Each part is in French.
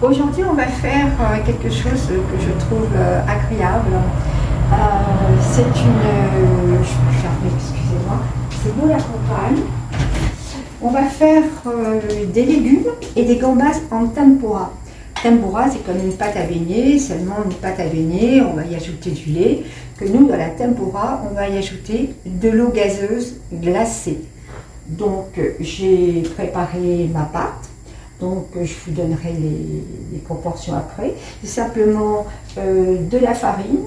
Aujourd'hui, on va faire quelque chose que je trouve agréable. C'est une... je peux fermer, excusez-moi. C'est beau la campagne. On va faire des légumes et des gambas en tempura. Tempura, c'est comme une pâte à baigner, seulement une pâte à baigner. On va y ajouter du lait. Que nous, dans la tempura, on va y ajouter de l'eau gazeuse glacée. Donc, j'ai préparé ma pâte. Donc, je vous donnerai les proportions après. C'est simplement de la farine,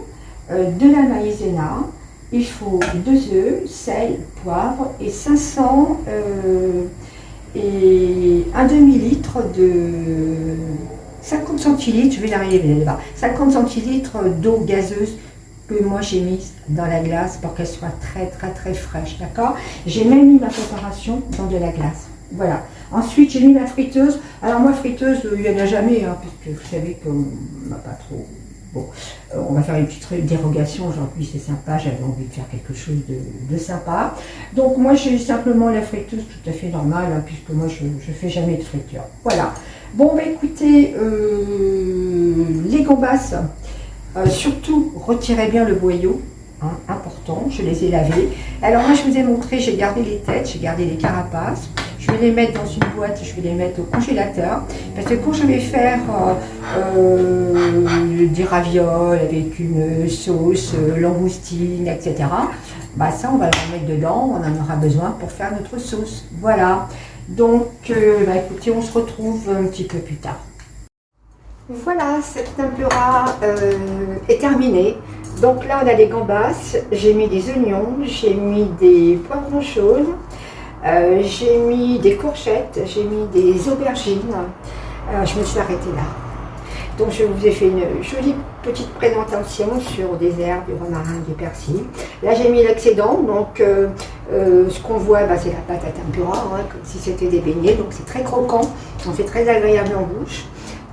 de la maïzena. Il faut 2 œufs, sel, poivre et 500 et un demi-litre de 50 centilitres, je vais l'arriver là-bas, 50 centilitres d'eau gazeuse que moi j'ai mise dans la glace pour qu'elle soit très fraîche, d'accord? J'ai même mis ma préparation dans de la glace. Voilà. Ensuite, j'ai mis ma friteuse. Alors moi, friteuse, il n'y en a jamais, hein, parce que vous savez qu'on n'a pas trop... Bon, on va faire une petite dérogation aujourd'hui, c'est sympa, j'avais envie de faire quelque chose de sympa. Donc moi, j'ai simplement la friteuse tout à fait normale, hein, puisque moi, je ne fais jamais de friture. Voilà. Bon, bah écoutez, les gambas, surtout, retirez bien le boyau. Hein, important, je les ai lavés. Alors moi je vous ai montré, j'ai gardé les têtes, j'ai gardé les carapaces. Je vais les mettre dans une boîte, je vais les mettre au congélateur. Parce que quand je vais faire des ravioles avec une sauce, langoustine, etc., bah ça on va le mettre dedans, on en aura besoin pour faire notre sauce. Voilà. Donc bah écoutez, on se retrouve un petit peu plus tard. Voilà, cette tempura est terminée. Donc là, on a les gambas, j'ai mis des oignons, j'ai mis des poivrons jaunes, j'ai mis des courgettes, j'ai mis des aubergines. Je me suis arrêtée là. Donc je vous ai fait une jolie petite présentation sur des herbes, du romarin, du persil. Là, j'ai mis l'excédent, donc ce qu'on voit, bah, c'est la pâte à tempura, hein, comme si c'était des beignets. Donc c'est très croquant, on fait très agréable en bouche.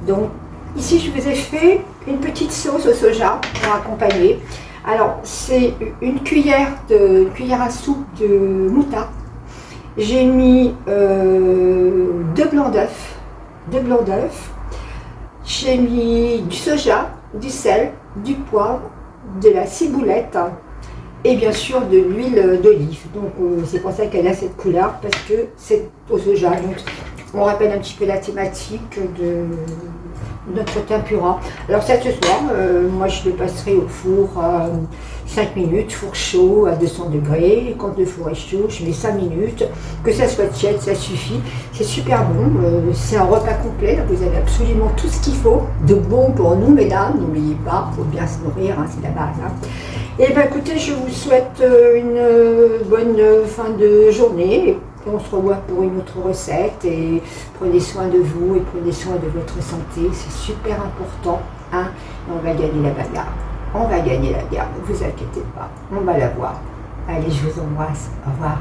Donc ici, je vous ai fait une petite sauce au soja pour accompagner. Alors, c'est une cuillère à soupe de moutarde. J'ai mis 2 blancs d'œufs. J'ai mis du soja, du sel, du poivre, de la ciboulette et bien sûr de l'huile d'olive. Donc, c'est pour ça qu'elle a cette couleur, parce que c'est au soja. Donc, on rappelle un petit peu la thématique de notre tempura. Alors ça, ce soir, moi je le passerai au four 5 minutes, four chaud à 200 degrés. Quand le four est chaud, je mets 5 minutes, que ça soit tiède, ça suffit. C'est super bon, c'est un repas complet, vous avez absolument tout ce qu'il faut, de bon pour nous mesdames, n'oubliez pas, il faut bien se nourrir, hein, c'est la base. Hein. Et bien écoutez, je vous souhaite une bonne fin de journée. On se revoit pour une autre recette et prenez soin de vous et prenez soin de votre santé, c'est super important. Hein, on va gagner la bagarre, on va gagner la guerre, ne vous inquiétez pas, on va la voir. Allez, je vous embrasse, au revoir.